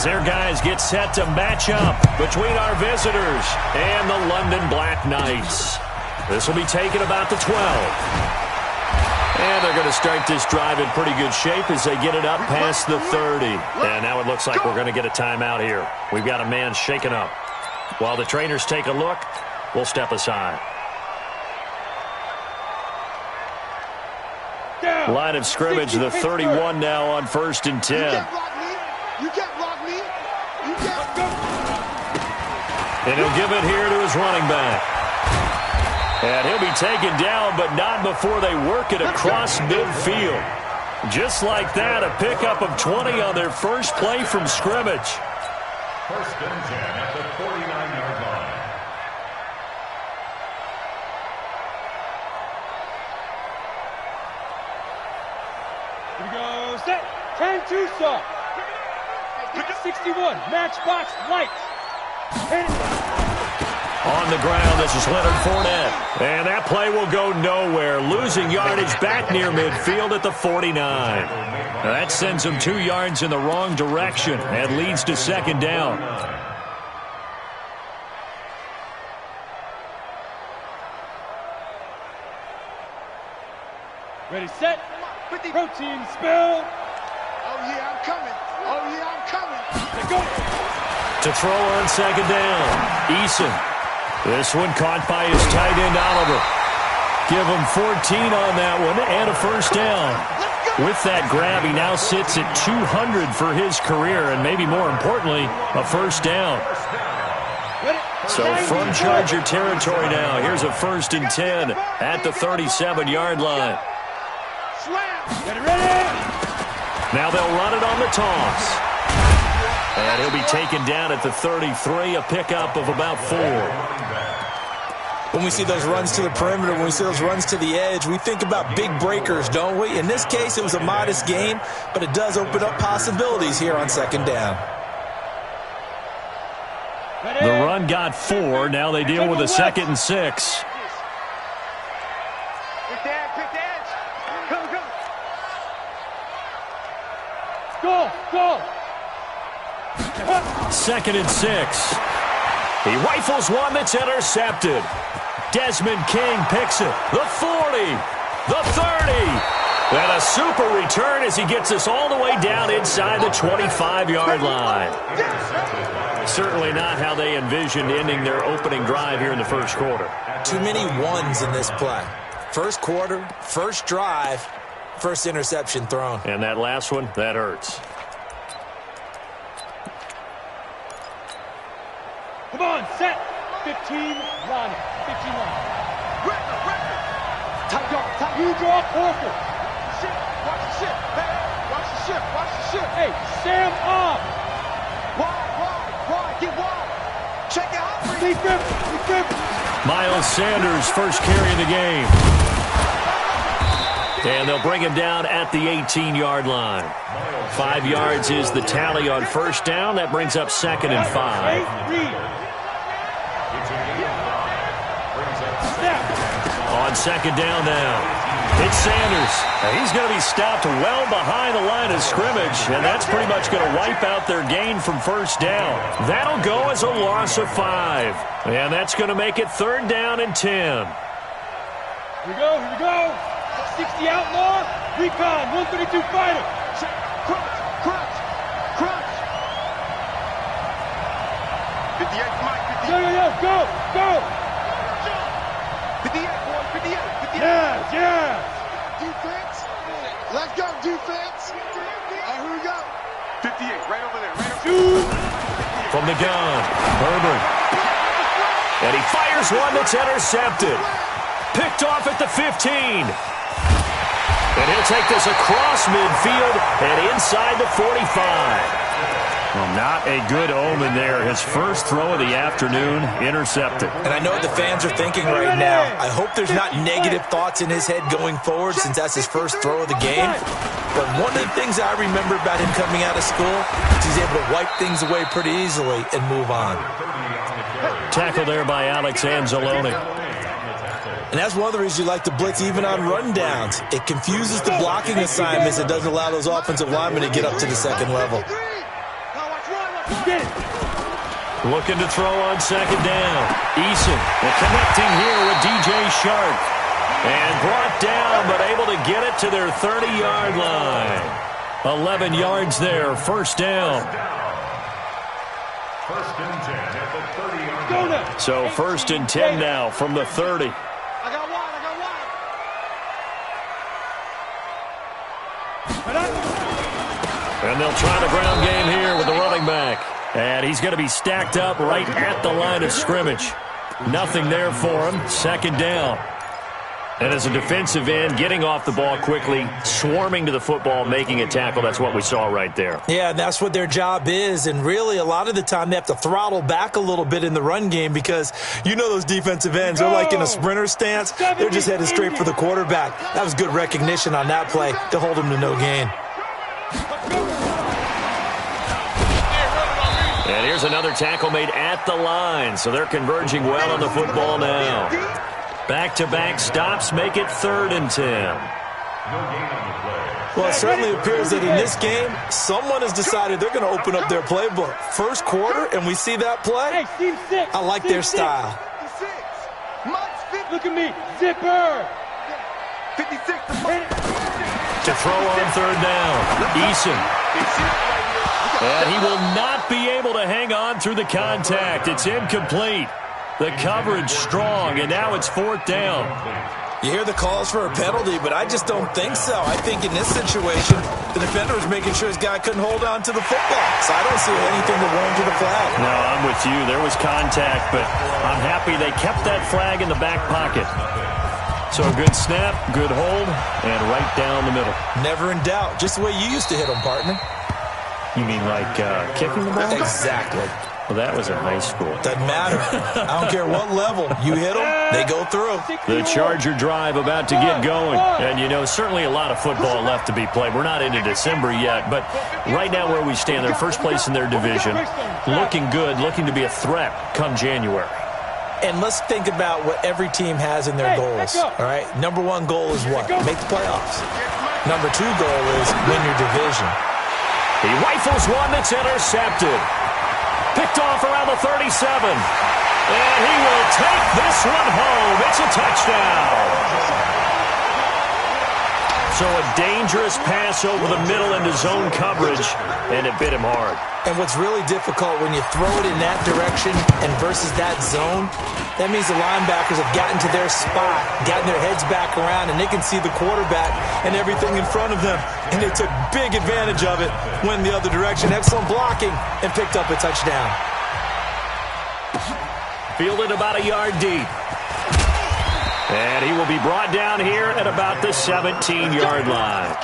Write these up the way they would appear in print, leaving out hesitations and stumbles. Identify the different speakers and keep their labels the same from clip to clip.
Speaker 1: as their guys get set to match up between our visitors and the London Black Knights. This will be taken about the 12. And they're going to start this drive in pretty good shape as they get it up past the 30. And now it looks like we're going to get a timeout here. We've got a man shaken up. While the trainers take a look, we'll step aside. Line of scrimmage, the 31 now on 1st and 10.
Speaker 2: You can't block me. You can't go.
Speaker 1: And he'll give it here to his running back. And he'll be taken down, but not before they work it across midfield. Just like that, a pickup of 20 on their first play from scrimmage.
Speaker 3: 1st and 10 at the 49-yard line.
Speaker 4: Here we go, set, 10-2 stop. 61, matchbox lights.
Speaker 1: On the ground, this is Leonard Fournette. And that play will go nowhere, losing yardage back near midfield at the 49. Now that sends him 2 yards in the wrong direction and leads to 2nd down.
Speaker 4: Ready, set, protein spill.
Speaker 2: Oh, yeah, I'm coming. Oh, yeah, I'm coming.
Speaker 4: Let's go.
Speaker 1: To throw on 2nd down, Eason. This one caught by his tight end, Oliver. Give him 14 on that one and a 1st down. With that grab, he now sits at 200 for his career, and maybe more importantly, a 1st down. So from Charger territory now, here's a 1st and 10 at the 37-yard line. Now they'll run it on the toss. And he'll be taken down at the 33, a pickup of about 4.
Speaker 5: When we see those runs to the perimeter, when we see those runs to the edge, we think about big breakers, don't we? In this case, it was a modest gain, but it does open up possibilities here on 2nd down.
Speaker 1: The run got 4. Now they deal with a 2nd and 6.
Speaker 4: Go.
Speaker 1: 2nd and 6. He rifles one that's intercepted. Desmond King picks it. The 40. The 30. And a super return as he gets us all the way down inside the 25-yard line. Certainly not how they envisioned ending their opening drive here in the 1st quarter.
Speaker 5: Too many ones in this play. 1st quarter, 1st drive, 1st interception thrown.
Speaker 1: And that last one, that hurts.
Speaker 4: Come on, set, 15 line. 15 line. You draw Corker.
Speaker 2: Watch the ship. Hey, watch the ship. Watch the ship.
Speaker 4: Hey, Sam off.
Speaker 2: Wide. Get wide. Check it out.
Speaker 4: Defense.
Speaker 1: Miles Sanders, first carry of the game. And they'll bring him down at the 18-yard line. 5 yards is the tally on 1st down. That brings up 2nd and 5. On 2nd down now. It's Sanders. He's going to be stopped well behind the line of scrimmage, and that's pretty much going to wipe out their gain from 1st down. That'll go as a loss of 5. And that's going to make it 3rd down and 10.
Speaker 4: Here we go. 60 outlaw. Recon, 132 fighter.
Speaker 2: Crunch. 58, Mike. 58.
Speaker 4: Go.
Speaker 2: 58, boy. 58.
Speaker 4: Yeah.
Speaker 2: Defense. Let's go, defense. Here we go. 58, right over there.
Speaker 4: Shoot.
Speaker 1: From the gun, Herbert. And he fires one that's intercepted. Picked off at the 15. And he'll take this across midfield and inside the 45. Well, not a good omen there. His first throw of the afternoon intercepted.
Speaker 5: And I know what the fans are thinking right now. I hope there's not negative thoughts in his head going forward since that's his first throw of the game. But one of the things I remember about him coming out of school is he's able to wipe things away pretty easily and move on.
Speaker 1: Tackle there by Alex Anzalone.
Speaker 5: And that's one of the reasons you like to blitz even on rundowns. It confuses the blocking assignments. It doesn't allow those offensive linemen to get up to the second level.
Speaker 4: Get it.
Speaker 1: Looking to throw on second down. Eason connecting here with DJ Shark. And brought down, but able to get it to their 30-yard line. 11 yards there, first down.
Speaker 3: First and 10 at the 30-yard line.
Speaker 1: So first and 10 now from the 30.
Speaker 2: I got one.
Speaker 1: And they'll try the ground game here with the running back. And he's going to be stacked up right at the line of scrimmage. Nothing there for him. Second down. And as a defensive end, getting off the ball quickly, swarming to the football, making a tackle, that's what we saw right there.
Speaker 5: Yeah, that's what their job is. And really, a lot of the time, they have to throttle back a little bit in the run game because you know those defensive ends, they're like in a sprinter stance. They're just headed straight for the quarterback. That was good recognition on that play to hold them to no gain.
Speaker 1: And here's another tackle made at the line. So they're converging well on the football now. Back-to-back stops make it 3rd and 10.
Speaker 5: Well, it certainly appears that in this game, someone has decided they're going to open up their playbook. First quarter, and we see that play. I like their style.
Speaker 4: Look at me. Zipper.
Speaker 2: 56.
Speaker 1: To throw on third down. Eason. And he will not be able to hang on through the contact. It's incomplete. The coverage strong, and now it's 4th down.
Speaker 5: You hear the calls for a penalty, but I just don't think so. I think in this situation, the defender was making sure his guy couldn't hold on to the football. So I don't see anything to warrant the flag.
Speaker 1: No, I'm with you. There was contact, but I'm happy they kept that flag in the back pocket. So a good snap, good hold, and right down the middle.
Speaker 5: Never in doubt. Just the way you used to hit them, partner.
Speaker 1: You mean like kicking the ball?
Speaker 5: Exactly.
Speaker 1: Well, that was in high school.
Speaker 5: Doesn't matter. I don't care what level. You hit them, they go through.
Speaker 1: The Charger drive about to get going. And, you know, certainly a lot of football left to be played. We're not into December yet, but right now where we stand, they're first place in their division. Looking good, looking to be a threat come January.
Speaker 5: And let's think about what every team has in their goals, all right? Number one goal is what? Make the playoffs. Number two goal is win your division.
Speaker 1: He rifles one that's intercepted. Picked off around the 37. And he will take this one home. It's a touchdown. So a dangerous pass over the middle into zone coverage, and it bit him hard.
Speaker 5: And what's really difficult when you throw it in that direction and versus that zone, that means the linebackers have gotten to their spot, gotten their heads back around, and they can see the quarterback and everything in front of them. And they took big advantage of it, went the other direction, excellent blocking, and picked up a touchdown.
Speaker 1: Fielded about a yard deep. And he will be brought down here at about the 17-yard line.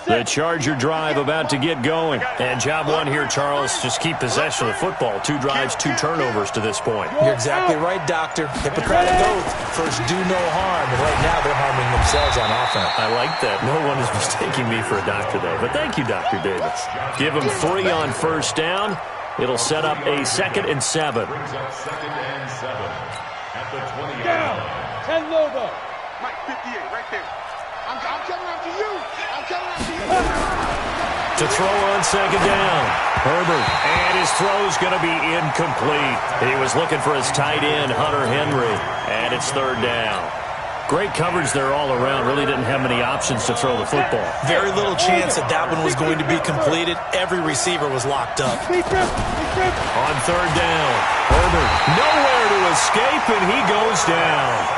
Speaker 1: The Charger drive about to get going. And job one here, Charles, just keep possession of the football. 2 drives, 2 turnovers to this point.
Speaker 5: You're exactly right, Doctor. Hippocratic oath. First, do no harm. And right now, they're harming themselves on offense.
Speaker 1: I like that. No one is mistaking me for a doctor there. But thank you, Dr. Davis. Give him 3 on first down. It'll set up a 2nd and 7.
Speaker 3: Brings up 2nd and 7 at the 20.
Speaker 4: Down. 10 logo.
Speaker 2: Mike, 58, right there. I'm coming after you. I'm coming after you.
Speaker 1: To throw on second down. Herbert. And his throw's going to be incomplete. He was looking for his tight end, Hunter Henry. And it's 3rd down. Great coverage there all around. Really didn't have many options to throw the football.
Speaker 5: Very little chance that that one was going to be completed. Every receiver was locked up.
Speaker 1: On 3rd down. Herbert nowhere to escape, and he goes down.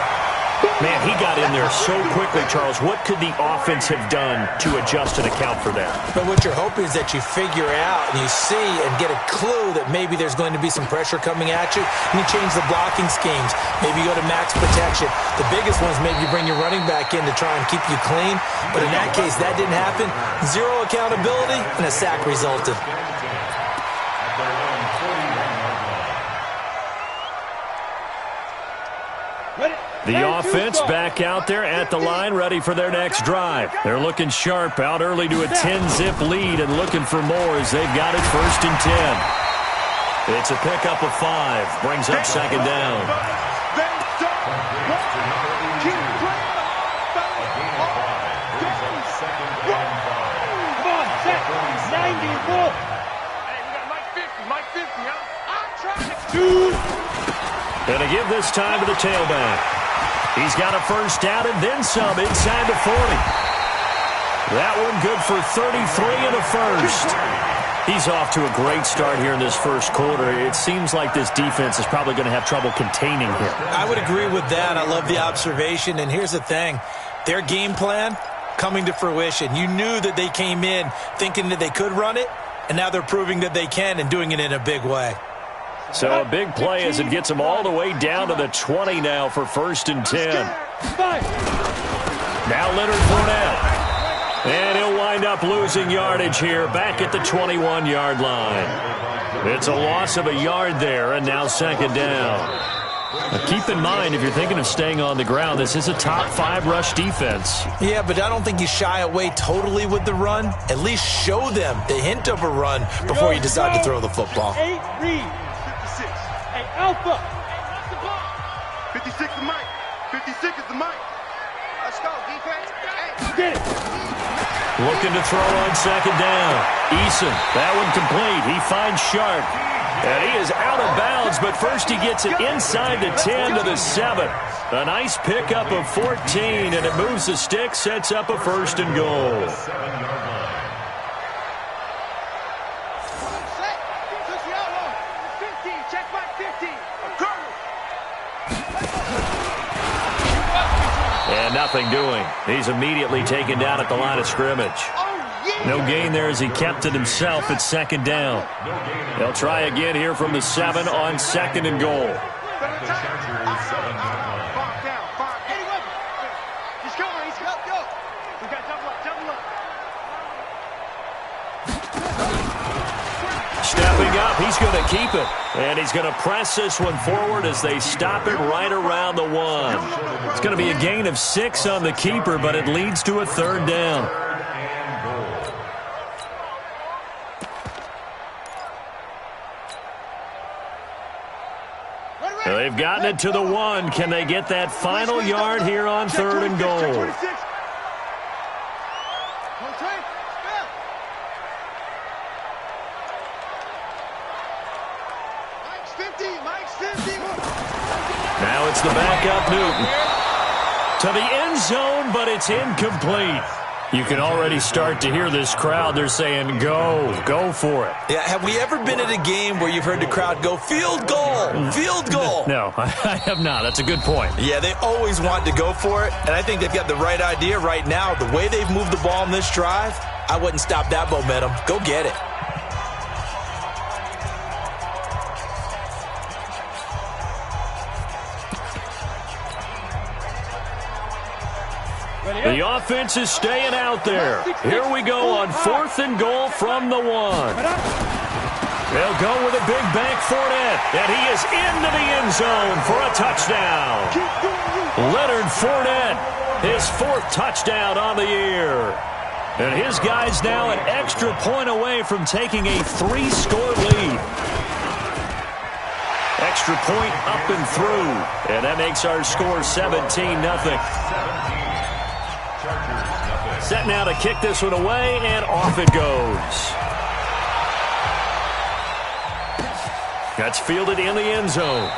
Speaker 1: Man, he got in there so quickly, Charles. What could the offense have done to adjust and account for that?
Speaker 5: But what you're hoping is that you figure out and you see and get a clue that maybe there's going to be some pressure coming at you, and you change the blocking schemes. Maybe you go to max protection. The biggest ones, maybe you bring your running back in to try and keep you clean. But in that case, that didn't happen. 0 accountability, and a sack resulted.
Speaker 4: Ready?
Speaker 1: The offense back out there at the line, ready for their next drive. They're looking sharp, out early to a 10-zip lead and looking for more as they've got it 1st and 10. It's a pickup of 5, brings up 2nd down.
Speaker 4: Come on, set. 94.
Speaker 2: Mike 50, huh? I'm trying to...
Speaker 1: Gonna give this time to the tailback. He's got a 1st down and then some inside the 40. That one good for 33 and a 1st. He's off to a great start here in this 1st quarter. It seems like this defense is probably going to have trouble containing him.
Speaker 5: I would agree with that. I love the observation. And here's the thing. Their game plan coming to fruition. You knew that they came in thinking that they could run it, and now they're proving that they can and doing it in a big way.
Speaker 1: So a big play as it gets them all the way down to the 20 now for 1st and 10. Now Leonard Fournette. And he'll wind up losing yardage here back at the 21-yard line. It's a loss of a yard there, and now 2nd down. Now keep in mind, if you're thinking of staying on the ground, this is a top 5 rush defense.
Speaker 5: Yeah, but I don't think you shy away totally with the run. At least show them the hint of a run before you decide to throw the football.
Speaker 4: 8 read.
Speaker 2: 56.
Speaker 4: Hey, Alpha.
Speaker 2: 56 is Mike. 56 is the Mike. Let's go, defense. Hey.
Speaker 4: Get it.
Speaker 1: Looking to throw on 2nd down. Eason, that one complete. He finds Sharp. And he is out of bounds, but first he gets it inside the 10 to the 7. A nice pickup of 14, and it moves the stick, sets up a 1st and goal. And nothing doing. He's immediately taken down at the line of scrimmage. No gain there as he kept it himself at 2nd down. They'll try again here from the 7 on 2nd and goal. Stepping up, he's going to keep it. And he's going to press this one forward as they stop it right around the 1. It's going to be a gain of 6 on the keeper, but it leads to a 3rd down. They've gotten it to the 1. Can they get that final yard here on 3rd and goal? Now it's the backup Newton. To the end zone, but it's incomplete. You can already start to hear this crowd. They're saying, go for it.
Speaker 5: Yeah, have we ever been at a game where you've heard the crowd go, field goal, field goal?
Speaker 1: No, I have not. That's a good point.
Speaker 5: Yeah, they always want to go for it, and I think they've got the right idea right now. The way they've moved the ball in this drive, I wouldn't stop that momentum. Go get it.
Speaker 1: The offense is staying out there. Here we go on 4th and goal from the 1. They'll go with a big bank Fournette, and he is into the end zone for a touchdown. Leonard Fournette, his 4th touchdown on the year. And his guys now an extra point away from taking a 3-score lead. Extra point up and through, and that makes our score 17-0. Set now to kick this one away, and off it goes. That's fielded in the end zone.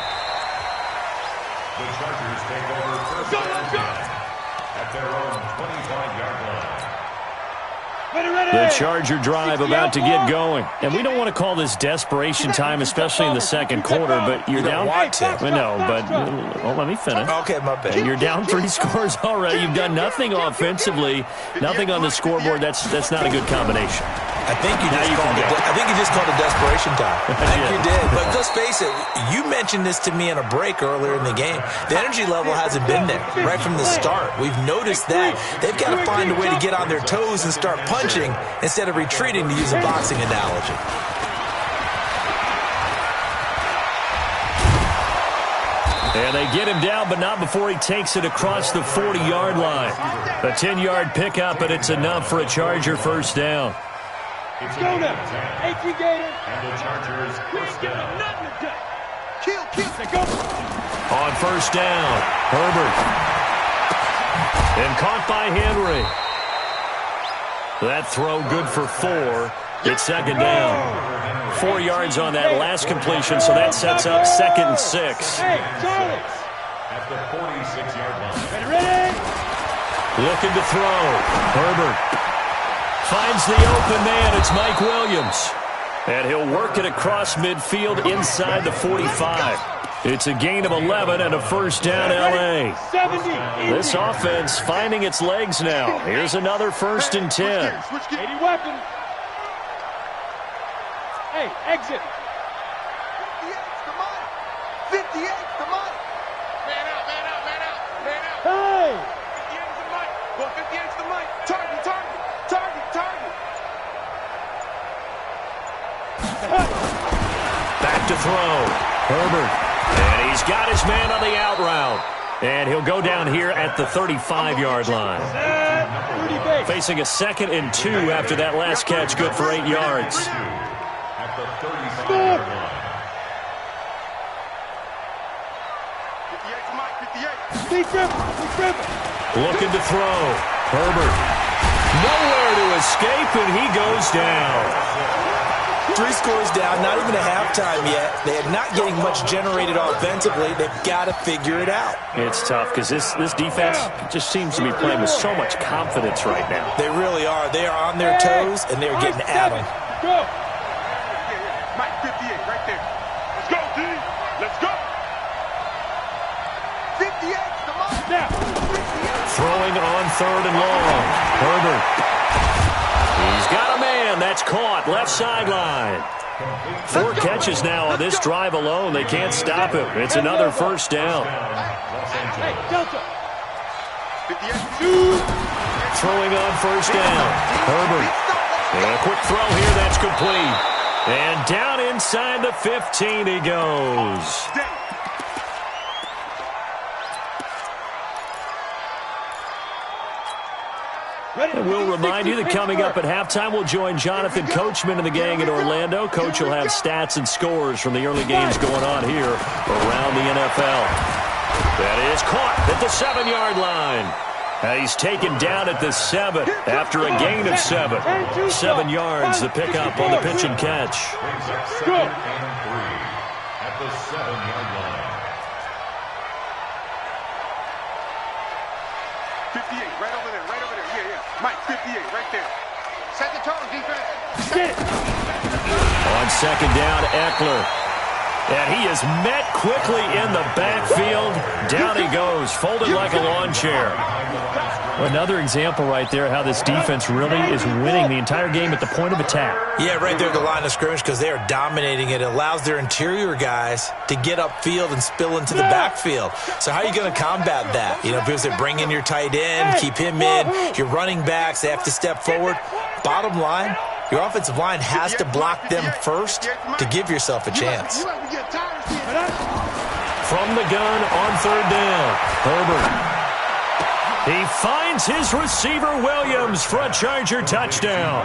Speaker 3: The Chargers take over 1st and 10 at their own 25-yard line.
Speaker 1: The Charger drive about to get going. And we don't want to call this desperation time, especially in the 2nd quarter, but you're down. No, but well, let me finish.
Speaker 5: Okay, my bad.
Speaker 1: And you're down 3 scores already. You've done nothing offensively, nothing on the scoreboard. That's not a good combination.
Speaker 5: I think you just called it desperation time. I think you did. But let's face it, you mentioned this to me in a break earlier in the game. The energy level hasn't been there right from the start. We've noticed that. They've got to find a way to get on their toes and start punching instead of retreating, to use a boxing analogy.
Speaker 1: And they get him down, but not before he takes it across the 40-yard line. A 10-yard pickup, and it's enough for a Charger first down.
Speaker 4: Let's go now. 18 Gator.
Speaker 3: And the Chargers first down.
Speaker 2: Kill.
Speaker 4: Go.
Speaker 1: On first down, Herbert. And caught by Henry. That throw good for 4. It's second down. 4 yards on that last completion, so that sets up 2nd and 6.
Speaker 4: Hey, Charlie.
Speaker 3: At the 46-yard line.
Speaker 4: Ready?
Speaker 1: Looking to throw. Herbert finds the open man. It's Mike Williams. And he'll work it across midfield inside the 45. It's a gain of 11 and a first down, L.A.
Speaker 4: 70.
Speaker 1: This offense finding its legs now. Here's another 1st and 10.
Speaker 4: 80 weapon. Hey, exit.
Speaker 2: 58's the money. 58's the money. Man out.
Speaker 4: Hey.
Speaker 2: 58's the money. Well, 58's the money. Target.
Speaker 1: Back to throw. Herbert. And he's got his man on the out route. And he'll go down here at the 35-yard line. Facing a 2nd and 2 after that last catch, good for 8 yards.
Speaker 3: At the 35-yard line.
Speaker 2: 58's the money. 58.
Speaker 4: Deep dribble.
Speaker 1: Looking to throw. Herbert. Nowhere to escape, and he goes down.
Speaker 5: 3 scores down, not even a halftime yet. They are not getting much generated offensively. They've got to figure it out.
Speaker 1: It's tough because this defense just seems to be playing with so much confidence right now.
Speaker 5: They really are. They are on their toes, and they're getting at them.
Speaker 4: Go.
Speaker 2: Yeah. Mike, 58 right there. Let's go, D. Let's go. 58's the money.
Speaker 4: Now.
Speaker 1: Throwing on 3rd and long. Herbert. He's got a man. That's caught. Left sideline. 4 catches now on this drive alone. They can't stop him. It's another first down.
Speaker 4: Hey, Delta.
Speaker 2: 58.
Speaker 1: Throwing on first down. Herbert. And a quick throw here. That's complete. And down inside the 15 he goes. And we'll remind you that coming up at halftime, we'll join Jonathan Coachman and the gang in Orlando. Coach will have stats and scores from the early games going on here around the NFL. That is caught at the 7-yard line. He's taken down at the 7 after a gain of 7. 7 yards, the pickup on the pitch and catch.
Speaker 3: Second and 3 at the 7-yard line.
Speaker 2: 58 right over there. Yeah. Mike, 58 right there. Set the tone, defense.
Speaker 4: Get it.
Speaker 1: On second down, Eckler. And he is met quickly in the backfield. Down he goes, folded like a lawn chair. Another example right there how this defense really is winning the entire game at the point of attack.
Speaker 5: Yeah, right there at the line of scrimmage because they are dominating it. It allows their interior guys to get upfield and spill into the backfield. So how are you going to combat that? You know, because they bring in your tight end, keep him in. Your running backs, they have to step forward. Bottom line, your offensive line has to block them first to give yourself a chance.
Speaker 1: From the gun on third down, Herbert. He finds his receiver, Williams, for a Charger touchdown.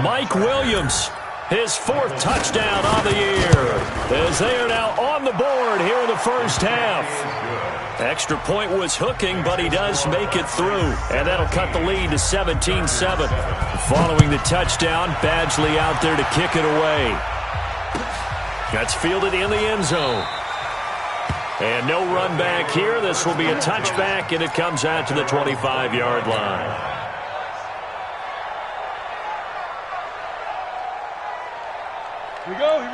Speaker 1: Mike Williams, his 4th touchdown on the year, as they are now on the board here in the first half. Extra point was hooking, but he does make it through, and that'll cut the lead to 17-7. Following the touchdown, Badgley out there to kick it away. That's fielded in the end zone. And no run back here. This will be a touchback, and it comes out to the 25-yard line.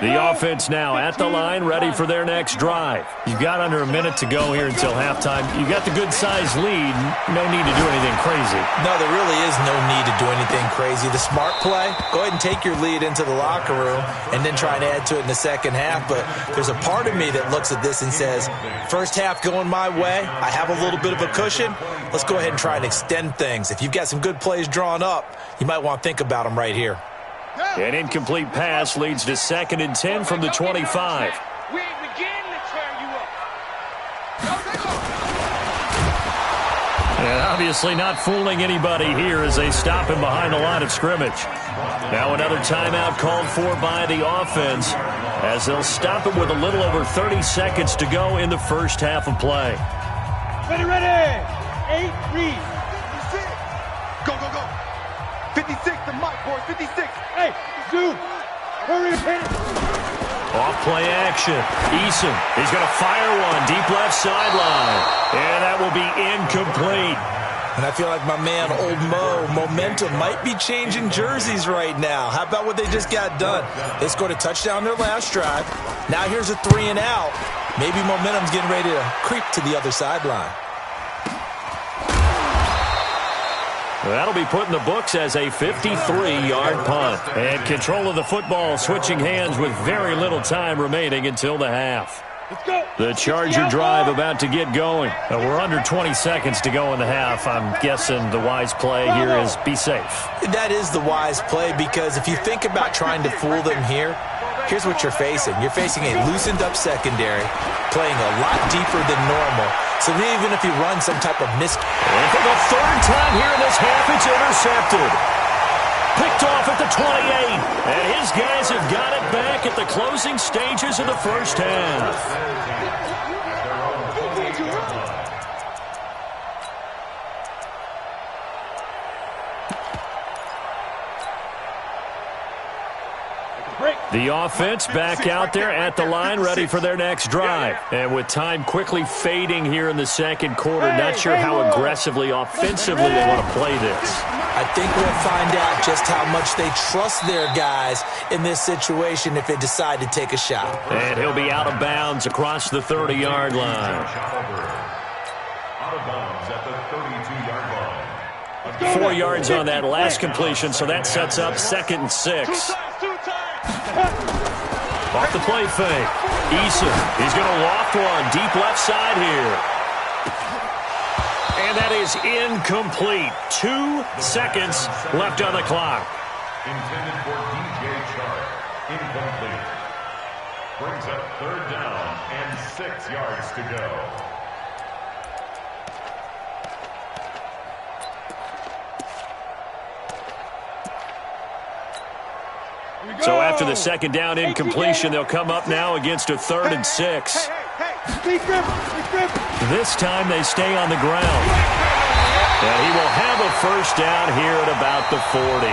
Speaker 1: The offense now at the line, ready for their next drive. You've got under a minute to go here until halftime. You've got the good-sized lead. No need to do anything crazy.
Speaker 5: No, there really is no need to do anything crazy. The smart play, go ahead and take your lead into the locker room and then try and add to it in the second half. But there's a part of me that looks at this and says, first half going my way, I have a little bit of a cushion. Let's go ahead and try and extend things. If you've got some good plays drawn up, you might want to think about them right here.
Speaker 1: An incomplete pass leads to 2nd and 10 from the 25.
Speaker 4: We begin to tear you
Speaker 1: And obviously not fooling anybody here as they stop him behind the line of scrimmage. Now another timeout called for by the offense as they'll stop him with a little over 30 seconds to go in the first half of play.
Speaker 4: Ready, ready. 8, read.
Speaker 2: 56. Go, go, go. 56, the mic, boys. 56.
Speaker 4: Hey, zoom. Hurry up, hit it.
Speaker 1: Off play action. Eason, he's going to fire one deep left sideline. And that will be incomplete.
Speaker 5: And I feel like my man, Old Mo, momentum might be changing jerseys right now. How about what they just got done? They scored a touchdown their last drive. Now here's a 3 and out. Maybe momentum's getting ready to creep to the other sideline.
Speaker 1: That'll be put in the books as a 53-yard punt. And control of the football switching hands with very little time remaining until the half.
Speaker 4: Let's go.
Speaker 1: The Charger drive about to get going. We're under 20 seconds to go in the half. I'm guessing the wise play here is be safe.
Speaker 5: That is the wise play because if you think about trying to fool them here, here's what you're facing. You're facing a loosened-up secondary, playing a lot deeper than normal. So even if you run some type of miss...
Speaker 1: And for the third time here in this half, it's intercepted. Picked off at the 28. And his guys have got it back at the closing stages of the first half. The offense back out there at the line, ready for their next drive. And with time quickly fading here in the second quarter, not sure how aggressively, offensively they want to play this.
Speaker 5: I think we'll find out just how much they trust their guys in this situation if they decide to take a shot.
Speaker 1: And he'll be out of bounds across the 30-yard line.
Speaker 3: Out of bounds at the 32-yard line.
Speaker 1: 4 yards on that last completion, so that sets up 2nd and 6. Off the play fake. Eason, he's going to loft one deep left side here. And that is incomplete. 2 seconds left on the clock.
Speaker 3: Intended for DJ Chark. Incomplete. Brings up 3rd down and 6 yards to go.
Speaker 1: So after the 2nd down incompletion, they'll come up now against a 3rd and 6. This time they stay on the ground. And he will have a first down here at about the 40.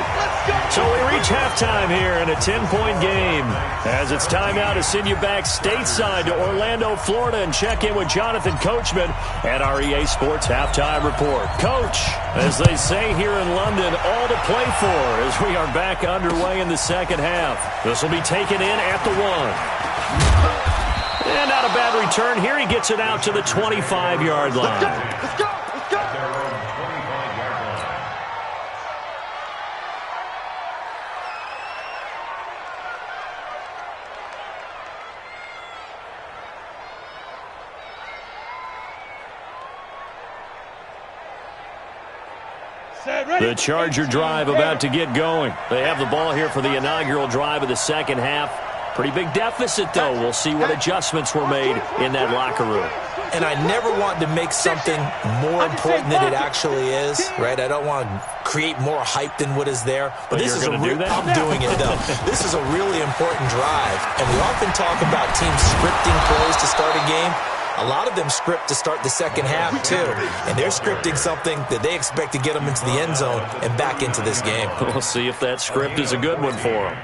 Speaker 1: So we reach halftime here in a 10-point game. As it's time now to send you back stateside to Orlando, Florida, and check in with Jonathan Coachman at our EA Sports Halftime Report. Coach, as they say here in London, all to play for as we are back underway in the second half. This will be taken in at the 1. And not a bad return here. He gets it out to the 25-yard line.
Speaker 2: Let's go.
Speaker 1: The Charger drive about to get going. They have the ball here for the inaugural drive of the second half. Pretty big deficit, though. We'll see what adjustments were made in that locker room.
Speaker 5: And I never want to make something more important than it actually is, right? I don't want to create more hype than what is there. But this is
Speaker 1: I'm doing
Speaker 5: it, though. This is a really important drive. And we often talk about teams scripting plays to start a game. A lot of them script to start the second half, too. And they're scripting something that they expect to get them into the end zone and back into this game.
Speaker 1: We'll see if that script is a good one for them.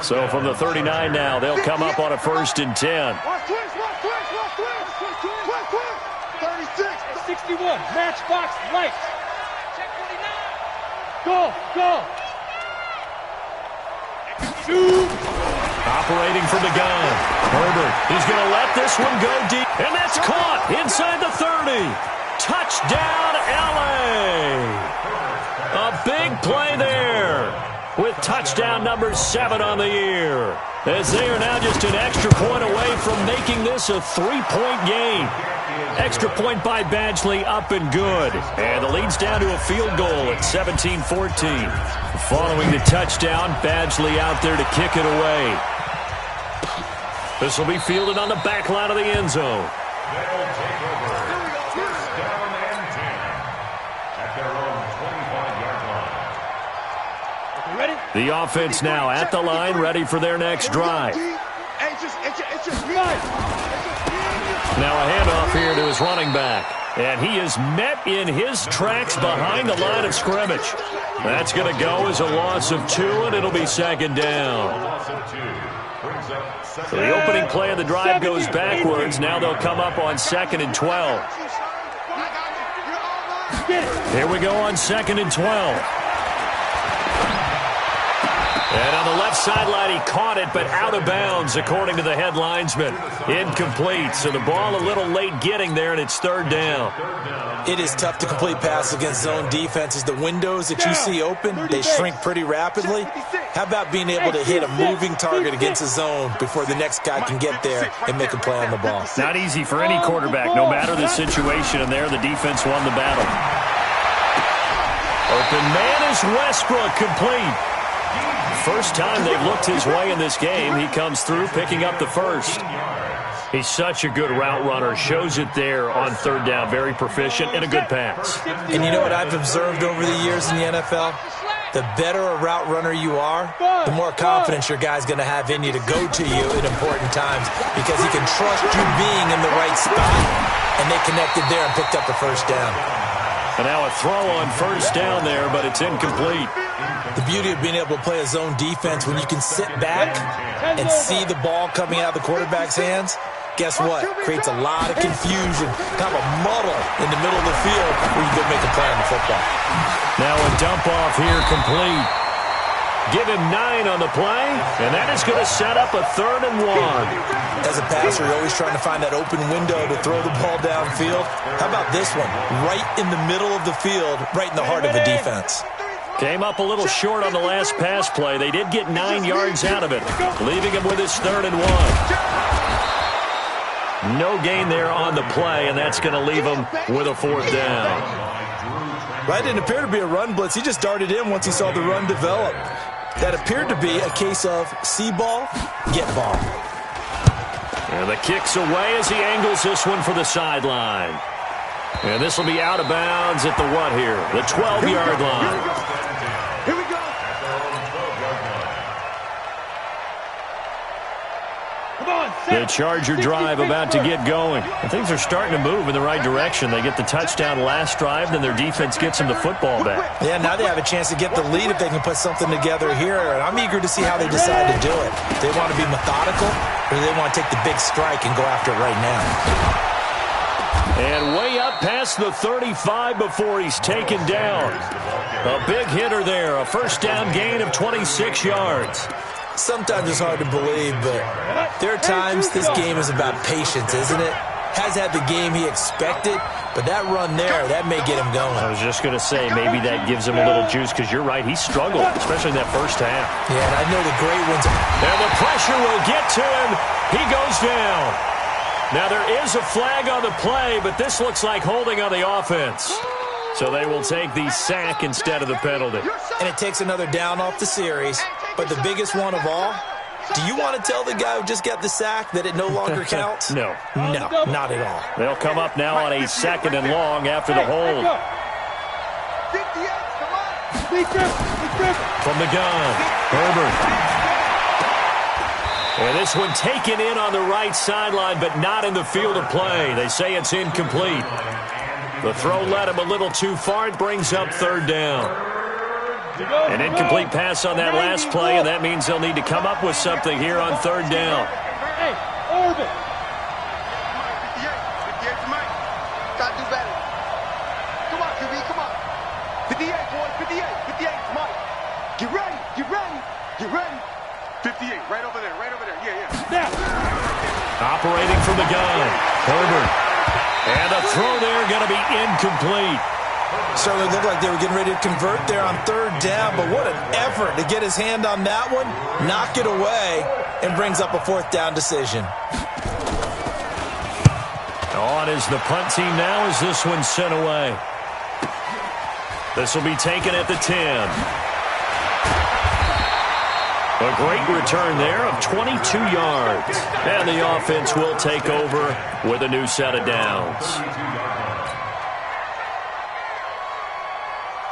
Speaker 1: So from the 39 now, they'll come up on a 1st and 10.
Speaker 4: 61, matchbox light. Go.
Speaker 1: Operating from the gun. Herbert, he's going to let this one go deep. And that's caught inside the 30. Touchdown, L.A. A big play there with touchdown number 7 on the year. As they are now just an extra point away from making this a 3-point game. Extra point by Badgley up and good. And the lead's down to a field goal at 17-14. Following the touchdown, Badgley out there to kick it away. This will be fielded on the back line of the end zone.
Speaker 3: They'll take over. 1st down and 10.
Speaker 1: The offense now at the line, ready for their next drive.
Speaker 2: Now
Speaker 1: a handoff here to his running back. And he is met in his tracks behind the line of scrimmage. That's going to go as a loss of 2, and it'll be second down. So the opening play of the drive goes backwards. Now they'll come up on 2nd and 12. Here we go on 2nd and 12. And on the left sideline, he caught it, but out of bounds, according to the head linesman. Incomplete. So the ball a little late getting there, and it's 3rd down.
Speaker 5: It is tough to complete passes against zone defenses. The windows that you see open, they shrink pretty rapidly. How about being able to hit a moving target against a zone before the next guy can get there and make a play on the ball?
Speaker 1: Not easy for any quarterback, no matter the situation, and there the defense won the battle. Open man is Westbrook, complete. First time they've looked his way in this game. He comes through, picking up the first. He's such a good route runner. Shows it there on 3rd down. Very proficient and a good pass.
Speaker 5: And you know what I've observed over the years in the NFL? The better a route runner you are, the more confidence your guy's going to have in you to go to you at important times because he can trust you being in the right spot. And they connected there and picked up the first down.
Speaker 1: And now a throw on 1st down there, but it's incomplete.
Speaker 5: The beauty of being able to play a zone defense when you can sit back and see the ball coming out of the quarterback's hands, guess what? Creates a lot of confusion, kind of a muddle in the middle of the field where you go make a play on the football.
Speaker 1: Now a dump off here, complete. Give him 9 on the play, and that is going to set up a 3rd and 1.
Speaker 5: As a passer, you're always trying to find that open window to throw the ball downfield. How about this one? Right in the middle of the field, right in the heart of the defense.
Speaker 1: Came up a little short on the last pass play. They did get 9 yards out of it, leaving him with his 3rd and 1. No gain there on the play, and that's going to leave him with a 4th down.
Speaker 5: Right, didn't appear to be a run blitz. He just darted in once he saw the run develop. That appeared to be a case of see ball, get ball.
Speaker 1: And the kick's away as he angles this one for the sideline. And this will be out of bounds at the what here? The 12-yard line.
Speaker 2: Here we go.
Speaker 1: The Charger drive about to get going. And things are starting to move in the right direction. They get the touchdown last drive, then their defense gets them the football back.
Speaker 5: Yeah, now they have a chance to get the lead if they can put something together here. And I'm eager to see how they decide to do it. Do they want to be methodical, or do they want to take the big strike and go after it right now?
Speaker 1: And way up past the 35 before he's taken down. A big hitter there. A 1st down gain of 26 yards.
Speaker 5: Sometimes it's hard to believe, but there are times this game is about patience, isn't it? Has had the game he expected, but that run there, that may get him going.
Speaker 1: I was just going to say, maybe that gives him a little juice, because you're right, he struggled, especially in that 1st half.
Speaker 5: Yeah, and I know the great ones.
Speaker 1: And the pressure will get to him. He goes down. Now, there is a flag on the play, but this looks like holding on the offense. So they will take the sack instead of the penalty.
Speaker 5: And it takes another down off the series. But the biggest one of all, do you want to tell the guy who just got the sack that it no longer counts?
Speaker 1: No.
Speaker 5: No, not at all.
Speaker 1: They'll come up now on a 2nd and long after the hold. From the gun, Herbert. And this one taken in on the right sideline, but not in the field of play. They say it's incomplete. The throw led him a little too far. It brings up 3rd down. An incomplete pass on that last play, and that means they'll need to come up with something here on 3rd down.
Speaker 4: Hey, Orbit.
Speaker 2: 58 to Mike. Gotta do better. Come on, QB, come on. 58, boys, 58. 58 to Mike. Get ready, get ready, get ready. 58, right over there, yeah.
Speaker 4: Now.
Speaker 1: Operating from the gun, Herbert. And a throw there going to be incomplete.
Speaker 5: Certainly looked like they were getting ready to convert there on 3rd down, but what an effort to get his hand on that one, knock it away, and brings up a 4th down decision.
Speaker 1: On is the punt team now as this one's sent away. This will be taken at the 10. A great return there of 22 yards. And the offense will take over with a new set of downs.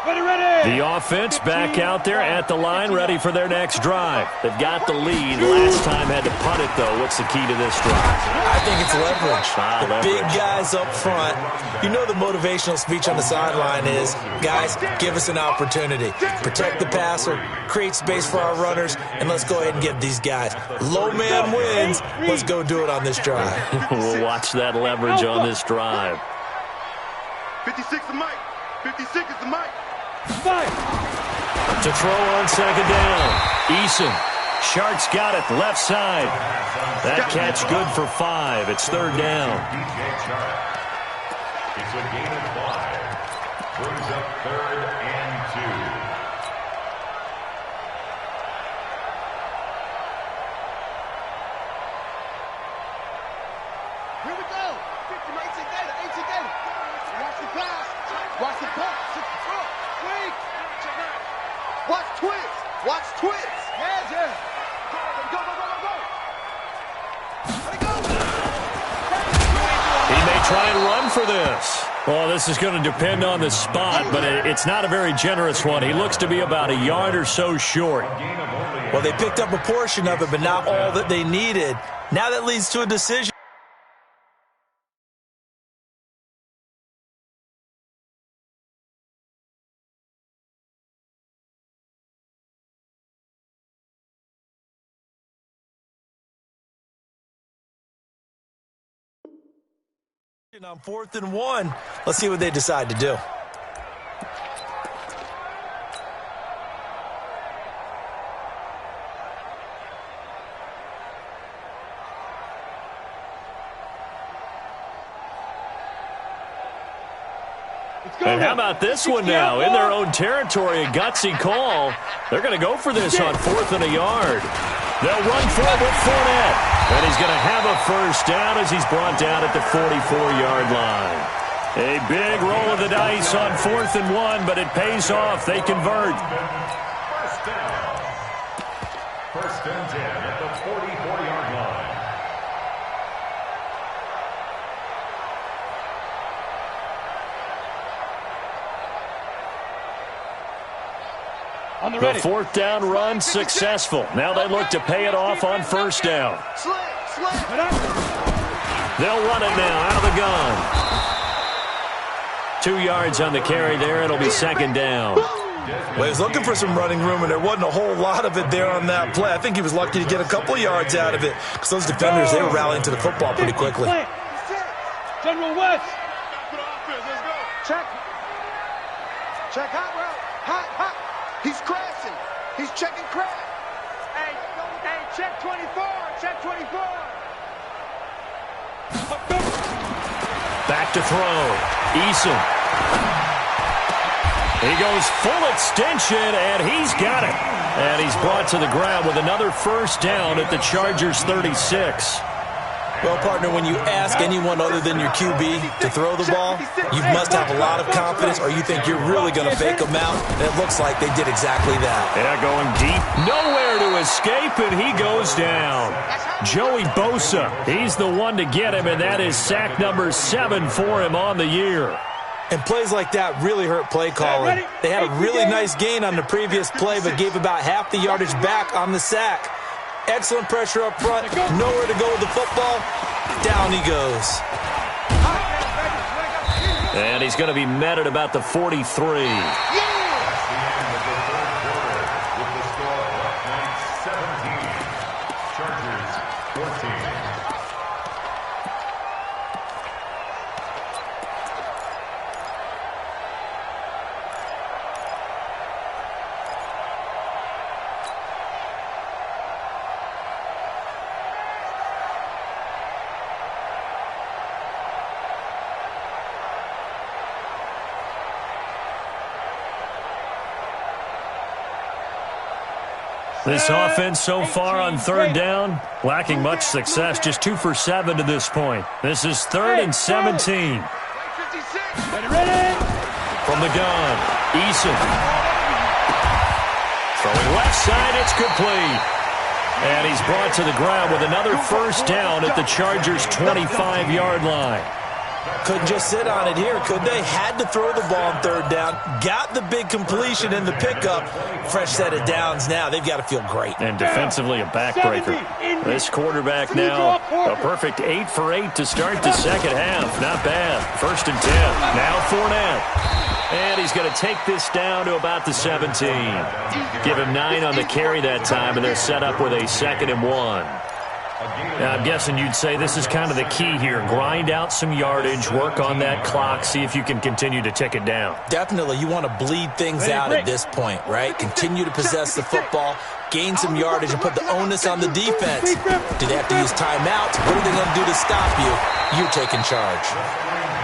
Speaker 1: The offense back out there at the line, ready for their next drive. They've got the lead. Last time had to punt it, though. What's the key to this drive?
Speaker 5: I think it's leverage. The big guys up front. You know the motivational speech on the sideline is, guys, give us an opportunity. Protect the passer, create space for our runners, and let's go ahead and get these guys. Low man wins. Let's go do it on this drive.
Speaker 1: We'll watch that leverage on this drive.
Speaker 2: 56 is Mike. 56 is the Mike.
Speaker 1: To throw on second down. Eason. Shark's got it, left side. That catch good for 5. It's third down.
Speaker 3: It's a gain of 5. Brings up 3rd and 2.
Speaker 2: Here we go. 50, 18 data, 18 data. Watch the pass. Watch the pass. Wait. Watch twist. Watch twist. Hands in. Go, go, go, go, go. Let it go.
Speaker 1: He may try and run for this. Well, this is going to depend on the spot, but it's not a very generous one. He looks to be about a yard or so short.
Speaker 5: Well, they picked up a portion of it, but not all that they needed. Now that leads to a decision. On 4th and 1, let's see what they decide to do.
Speaker 1: And how about this one now? In their own territory, a gutsy call. They're going to go for this on 4th and a yard. They'll run for it with Fournette. And he's going to have a first down as he's brought down at the 44-yard line. A big roll of the dice on 4th and 1, but it pays off. They convert.
Speaker 3: First down. First and 10 at the 44-yard line.
Speaker 1: The 4th down run successful. Now they look to pay it off on first down. They'll run it now out of the gun. 2 yards on the carry there. It'll be second down.
Speaker 5: Well, he was looking for some running room, and there wasn't a whole lot of it there on that play. I think he was lucky to get a couple of yards out of it because those defenders, they were rallying to the football pretty quickly.
Speaker 4: General West.
Speaker 2: Check. Check hot route. Hot. He's crashing. He's checking crash. Hey, check 24. Check 24.
Speaker 1: Back to throw. Eason. He goes full extension, and he's got it. And he's brought to the ground with another first down at the Chargers' 36.
Speaker 5: Well, partner, when you ask anyone other than your QB to throw the ball, you must have a lot of confidence or you think you're really going to fake them out, and it looks like they did exactly that.
Speaker 1: Yeah, going deep. Nowhere to escape, and he goes down. Joey Bosa, he's the one to get him, and that is sack number 7 for him on the year.
Speaker 5: And plays like that really hurt play calling. They had a really nice gain on the previous play, but gave about half the yardage back on the sack. Excellent pressure up front. Nowhere to go with the football. Down he goes.
Speaker 1: And he's going to be met at about the 43. This offense so far on third down, lacking much success, just 2 for 7 to this point. This is 3rd and 17. From the gun, Eason. Throwing left side, it's complete. And he's brought to the ground with another first down at the Chargers' 25-yard line.
Speaker 5: Couldn't just sit on it here, could they? Had to throw the ball on third down. Got the big completion in the pickup. Fresh set of downs now. They've got to feel great.
Speaker 1: And defensively, a backbreaker. This quarterback now, a perfect 8 for 8 to start the second half. Not bad. 1st and 10. Now Fournette. And he's going to take this down to about the 17. Give him 9 on the carry that time, and they're set up with a 2nd and 1. Now, I'm guessing you'd say this is kind of the key here. Grind out some yardage, work on that clock, see if you can continue to tick it down.
Speaker 5: Definitely. You want to bleed things out at this point, right? Continue to possess the football, gain some yardage, and put the onus on the defense. Do they have to use timeouts? What are they going to do to stop you? You're taking charge.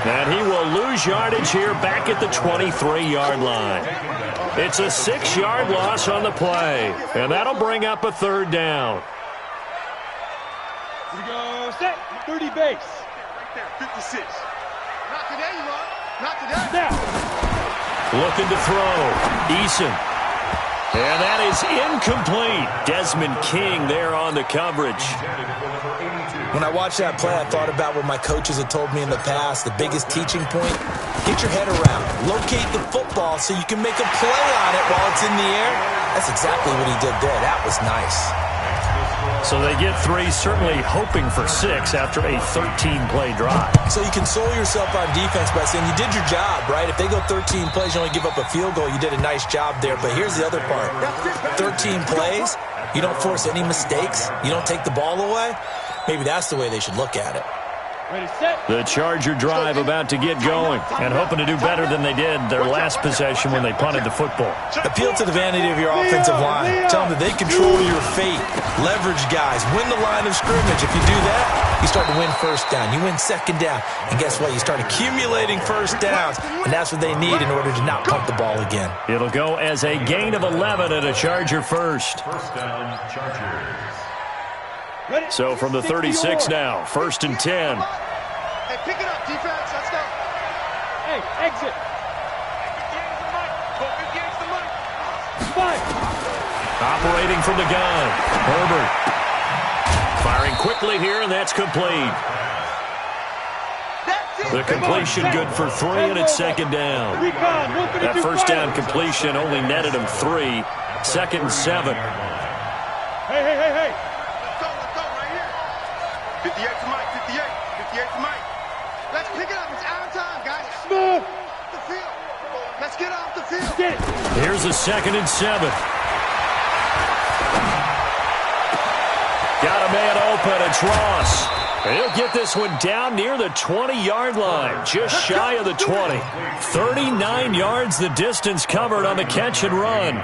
Speaker 1: And he will lose yardage here back at the 23-yard line. It's a 6-yard loss on the play, and that'll bring up a 3rd down.
Speaker 4: Here we go, set, 30 base.
Speaker 2: Right there, 56. Not today, Ron. Not today.
Speaker 4: Now.
Speaker 1: Looking to throw. Eason. And that is incomplete. Desmond King there on the coverage.
Speaker 5: When I watched that play, I thought about what my coaches had told me in the past. The biggest teaching point, get your head around. Locate the football so you can make a play on it while it's in the air. That's exactly what he did there. That was nice.
Speaker 1: So they get 3, certainly hoping for 6 after a 13-play drive.
Speaker 5: So you console yourself on defense by saying you did your job, right? If they go 13 plays, you only give up a field goal, you did a nice job there. But here's the other part. 13 plays, you don't force any mistakes, you don't take the ball away. Maybe that's the way they should look at it.
Speaker 4: Ready, set.
Speaker 1: The Charger drive about to get going and hoping to do better than they did their last possession when they punted the football.
Speaker 5: Appeal to the vanity of your offensive line. Tell them that they control your fate. Leverage guys. Win the line of scrimmage. If you do that, you start to win 1st down. You win 2nd down. And guess what? You start accumulating 1st downs. And that's what they need in order to not pump the ball again.
Speaker 1: It'll go as a gain of 11 and a Charger first.
Speaker 3: 1st down, Chargers.
Speaker 4: Ready,
Speaker 1: So from the 36 now, 1st and 10.
Speaker 2: Hey, pick it up, defense. Let's go.
Speaker 4: Hey, exit. 5.
Speaker 1: Operating from the gun. Herbert. Firing quickly here, and that's complete. The completion good for 3, and it's 2nd down. That 1st down completion only netted him 3. 2nd and 7.
Speaker 4: Hey.
Speaker 2: Let's go right here. 58 to Mike, 58 to Mike. Let's pick it up. It's out of time, guys.
Speaker 4: Smooth.
Speaker 2: The field. Let's get off the field.
Speaker 4: Get it.
Speaker 1: Here's a 2nd and 7. Got a man open. It's Ross. He'll get this one down near the 20-yard line, just shy of the 20. 39 yards the distance covered on the catch and run.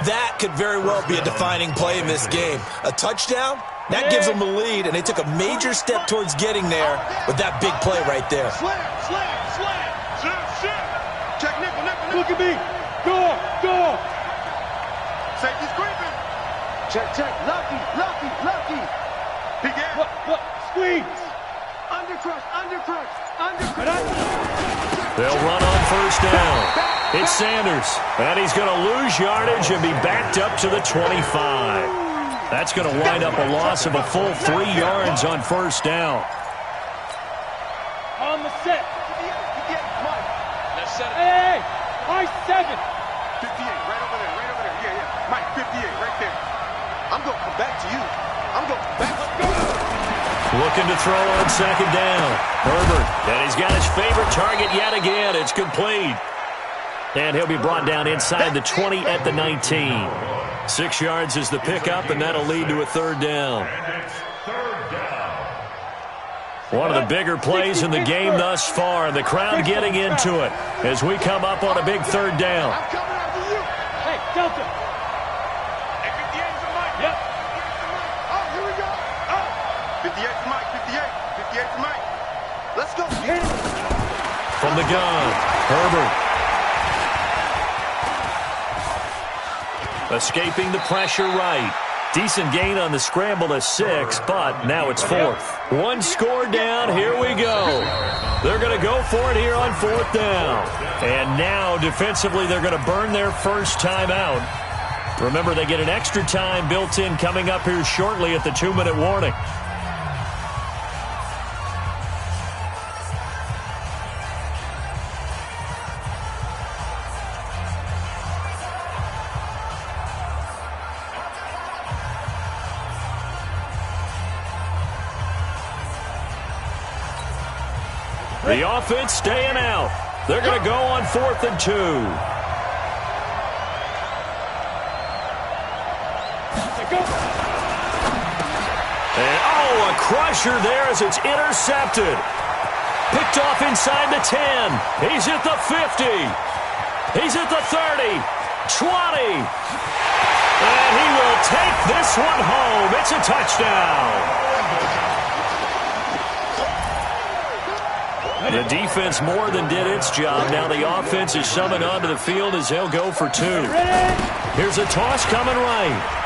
Speaker 5: That could very well be a defining play in this game. A touchdown, that gives them a lead, and they took a major step towards getting there with that big play right there.
Speaker 2: Slam. Check nickel.
Speaker 4: Look at me. Go.
Speaker 2: Safety's creeping. Check. Lucky. He gets.
Speaker 4: Look. Squeeze.
Speaker 2: Undercrush.
Speaker 1: They'll run on 1st down. It's Sanders, and he's going to lose yardage and be backed up to the 25. That's going to wind up a loss of a full 3 yards on 1st down.
Speaker 4: On the set.
Speaker 2: 58, Mike. Let's set it.
Speaker 4: Hey. High 7.
Speaker 2: 58, right over there. Yeah. Mike, 58, right there. I'm going to come back to you. Let's go.
Speaker 1: Looking to throw on 2nd down. Herbert, and he's got his favorite target yet again. It's complete. And he'll be brought down inside the 20 at the 19. 6 yards is the pickup, and that'll lead to a 3rd down. One of the bigger plays in the game thus far. The crowd getting into it as we come up on a big 3rd down.
Speaker 2: I'm coming after you.
Speaker 4: Hey, Delta.
Speaker 2: Hey, 58's a Mike.
Speaker 4: Yep.
Speaker 2: Oh, here we go. 58's a Mike. 58's a Mike. Let's go.
Speaker 1: From the gun, Herbert. Escaping the pressure right. Decent gain on the scramble to 6, but now it's 4th. 1 score down. Here we go. They're going to go for it here on 4th down. And now, defensively, they're going to burn their first time out. Remember, they get an extra time built in coming up here shortly at the 2-minute warning. The offense staying out. They're going to go on 4th and 2. And, a crusher there as it's intercepted. Picked off inside the 10. He's at the 50. He's at the 30. 20. And he will take this one home. It's a touchdown. The defense more than did its job. Now the offense is summoned onto the field as they'll go for 2. Here's a toss coming right.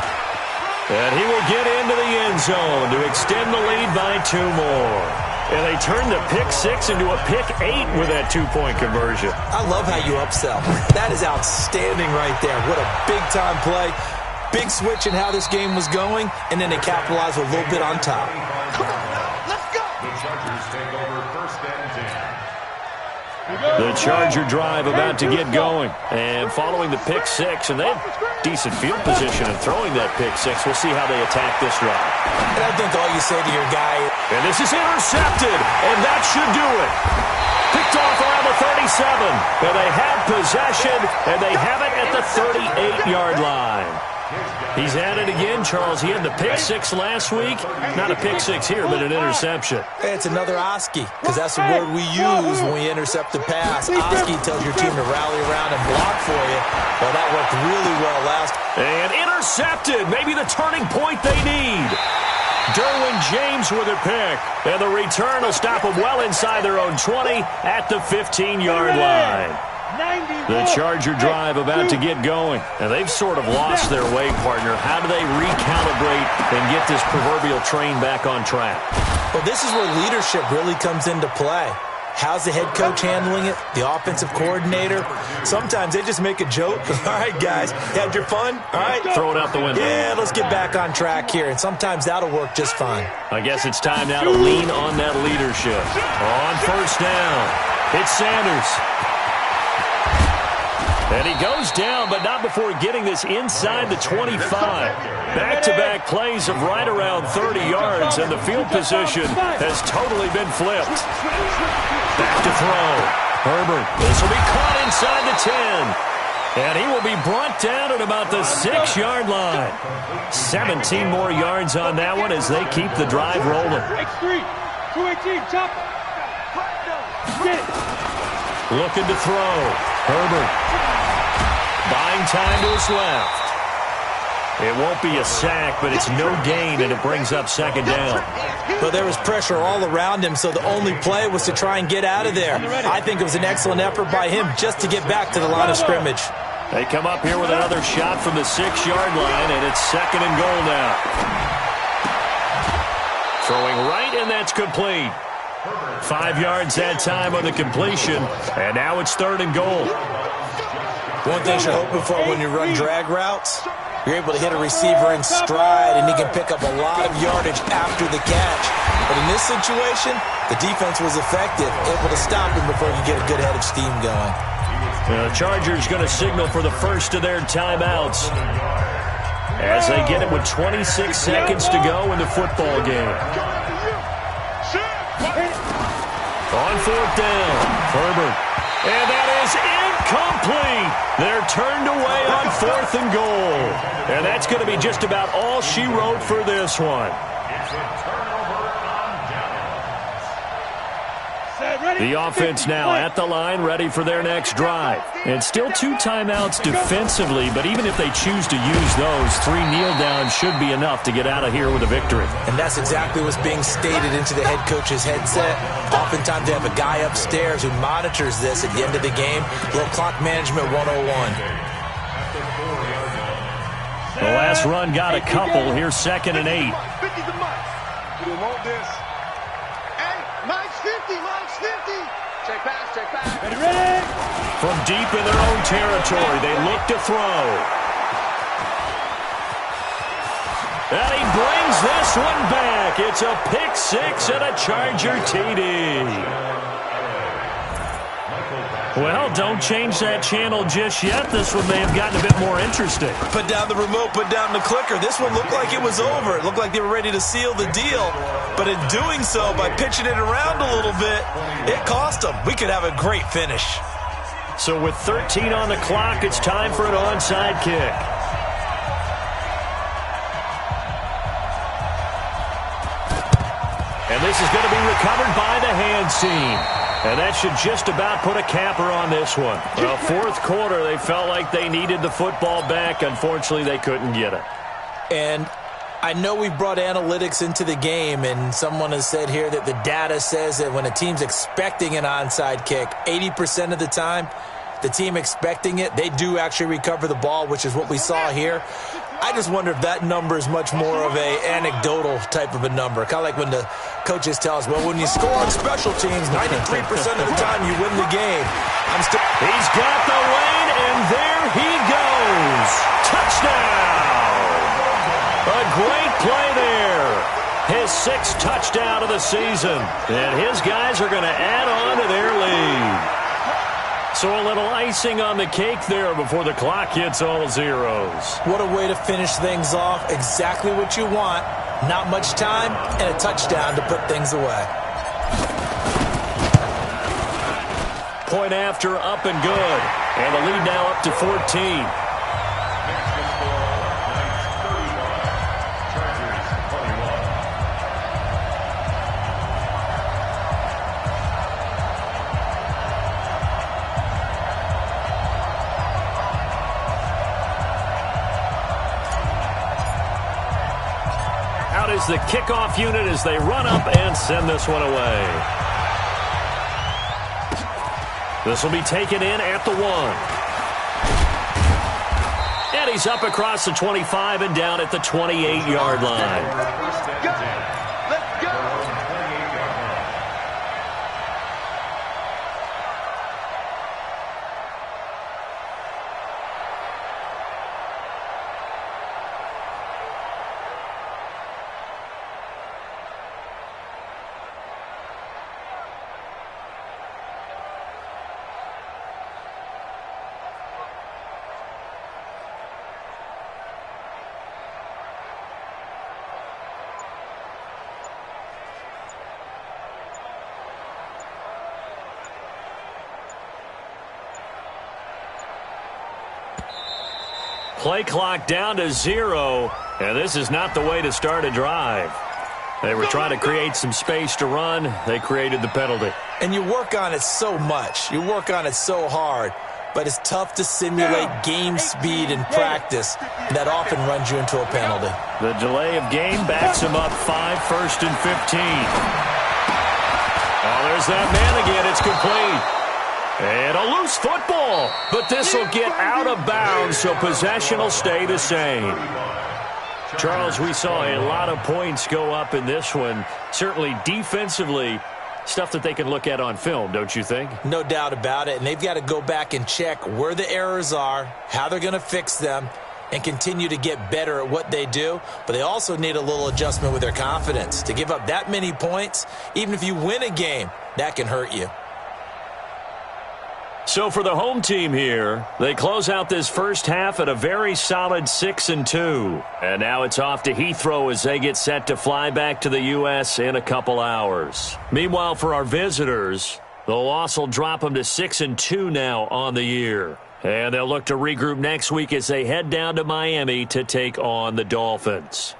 Speaker 1: And he will get into the end zone to extend the lead by 2 more. And they turn the pick 6 into a pick 8 with that 2-point conversion.
Speaker 5: I love how you upsell. That is outstanding right there. What a big-time play. Big switch in how this game was going, and then they capitalize with a little bit on top.
Speaker 2: Come on now, let's go.
Speaker 3: The Chargers take over 1st and 10.
Speaker 1: The Charger drive about to get going. And following the pick 6, and they have decent field position in throwing that pick 6. We'll see how they attack this drive.
Speaker 5: And I think all you say to your guy is,
Speaker 1: and this is intercepted, and that should do it. Picked off around the 37, and they have possession, and they have it at the 38-yard line. He's at it again, Charles. He had the pick 6 last week. Not a pick 6 here, but an interception.
Speaker 5: It's another Oski, because that's the word we use when we intercept the pass. Oski tells your team to rally around and block for you. Well, that worked really well last.
Speaker 1: And intercepted. Maybe the turning point they need. Derwin James with a pick. And the return will stop them well inside their own 20 at the 15-yard line. The Charger drive about to get going. And they've sort of lost their way, partner. How do they recalibrate and get this proverbial train back on track?
Speaker 5: Well, this is where leadership really comes into play. How's the head coach handling it? The offensive coordinator? Sometimes they just make a joke. All right, guys, had your fun? All right.
Speaker 1: Throw it out the window.
Speaker 5: Yeah, let's get back on track here. And sometimes that'll work just fine.
Speaker 1: I guess it's time now to lean on that leadership. On 1st down, it's Sanders. And he goes down, but not before getting this inside the 25. Back-to-back plays of right around 30 yards, and the field position has totally been flipped. Back to throw. Herbert. This will be caught inside the 10. And he will be brought down at about the 6-yard line. 17 more yards on that one as they keep the drive rolling.
Speaker 4: X3, 218, chop.
Speaker 1: Looking to throw. Herbert. Buying time to his left. It won't be a sack, but it's no gain, and it brings up 2nd down.
Speaker 5: But there was pressure all around him, so the only play was to try and get out of there. I think it was an excellent effort by him just to get back to the line of scrimmage.
Speaker 1: They come up here with another shot from the 6-yard line, and it's 2nd and goal now. Throwing right, and that's complete. 5 yards that time on the completion, and now it's 3rd and goal.
Speaker 5: One thing you're hoping for when you run drag routes, you're able to hit a receiver in stride, and he can pick up a lot of yardage after the catch. But in this situation, the defense was effective, able to stop him before you get a good head of steam going.
Speaker 1: The Chargers going to signal for the first of their timeouts as they get it with 26 seconds to go in the football game. On 4th down, Herbert. And that is incomplete. They're turned away on 4th and goal. And that's going to be just about all she wrote for this one.
Speaker 3: It's a turnover on downs.
Speaker 1: The offense now at the line, ready for their next drive. And still 2 timeouts defensively, but even if they choose to use those, 3 kneel downs should be enough to get out of here with a victory.
Speaker 5: And that's exactly what's being stated into the head coach's headset. Oftentimes they have a guy upstairs who monitors this at the end of the game. Little clock management 101.
Speaker 1: The last run got a couple. Here's 2nd and 8.
Speaker 2: 50's a must. We want this. Hey, Mike's 50, Mike's 50. Check pass, check pass.
Speaker 4: Ready?
Speaker 1: From deep in their own territory, they look to throw. And he brings this one back. It's a pick 6 and a Charger TD. Well, don't change that channel just yet. This one may have gotten a bit more interesting.
Speaker 5: Put down the remote, put down the clicker. This one looked like it was over. It looked like they were ready to seal the deal. But in doing so, by pitching it around a little bit, it cost them. We could have a great finish.
Speaker 1: So with 13 on the clock, it's time for an onside kick. And this is going to be recovered by the hands team. And that should just about put a capper on this one. Well, fourth quarter, they felt like they needed the football back. Unfortunately, they couldn't get it.
Speaker 5: And I know we brought analytics into the game, and someone has said here that the data says that when a team's expecting an onside kick, 80% of the time, the team expecting it, they do actually recover the ball, which is what we saw here. I just wonder if that number is much more of a anecdotal type of a number. Kind of like when the coaches tell us, well, when you score on special teams, 93% of the time you win the game.
Speaker 1: He's got the lane, and there he goes. Touchdown! A great play there. His sixth touchdown of the season. And his guys are going to add on to their lead. So a little icing on the cake there before the clock hits all zeros.
Speaker 5: What a way to finish things off. Exactly what you want. Not much time and a touchdown to put things away.
Speaker 1: Point after, up and good. And the lead now up to 14. Is the kickoff unit as they run up and send this one away. This will be taken in at the 1. And he's up across the 25 and down at the 28-yard line.
Speaker 2: Let's go.
Speaker 1: Play clock down to 0, and this is not the way to start a drive. They were trying to create some space to run. They created the penalty.
Speaker 5: And you work on it so much. You work on it so hard. But it's tough to simulate game speed in practice. That often runs you into a penalty.
Speaker 1: The delay of game backs him up 5, first and 15. Oh, there's that man again. It's complete. And a loose football, but this will get out of bounds, so possession will stay the same. Charles, we saw a lot of points go up in this one. Certainly defensively, stuff that they can look at on film, don't you think?
Speaker 5: No doubt about it, and they've got to go back and check where the errors are, how they're going to fix them, and continue to get better at what they do. But they also need a little adjustment with their confidence. To give up that many points, even if you win a game, that can hurt you.
Speaker 1: So for the home team here, they close out this first half at a very solid 6-2. And now it's off to Heathrow as they get set to fly back to the U.S. in a couple hours. Meanwhile, for our visitors, the loss will drop them to 6-2 now on the year. And they'll look to regroup next week as they head down to Miami to take on the Dolphins.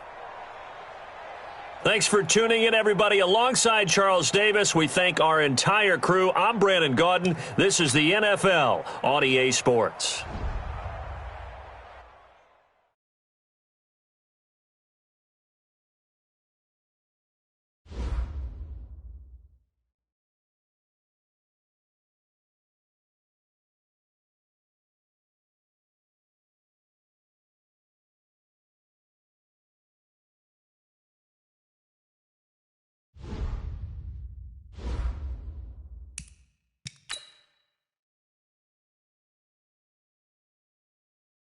Speaker 1: Thanks for tuning in, everybody. Alongside Charles Davis, we thank our entire crew. I'm Brandon Gaudin. This is the NFL on EA Sports.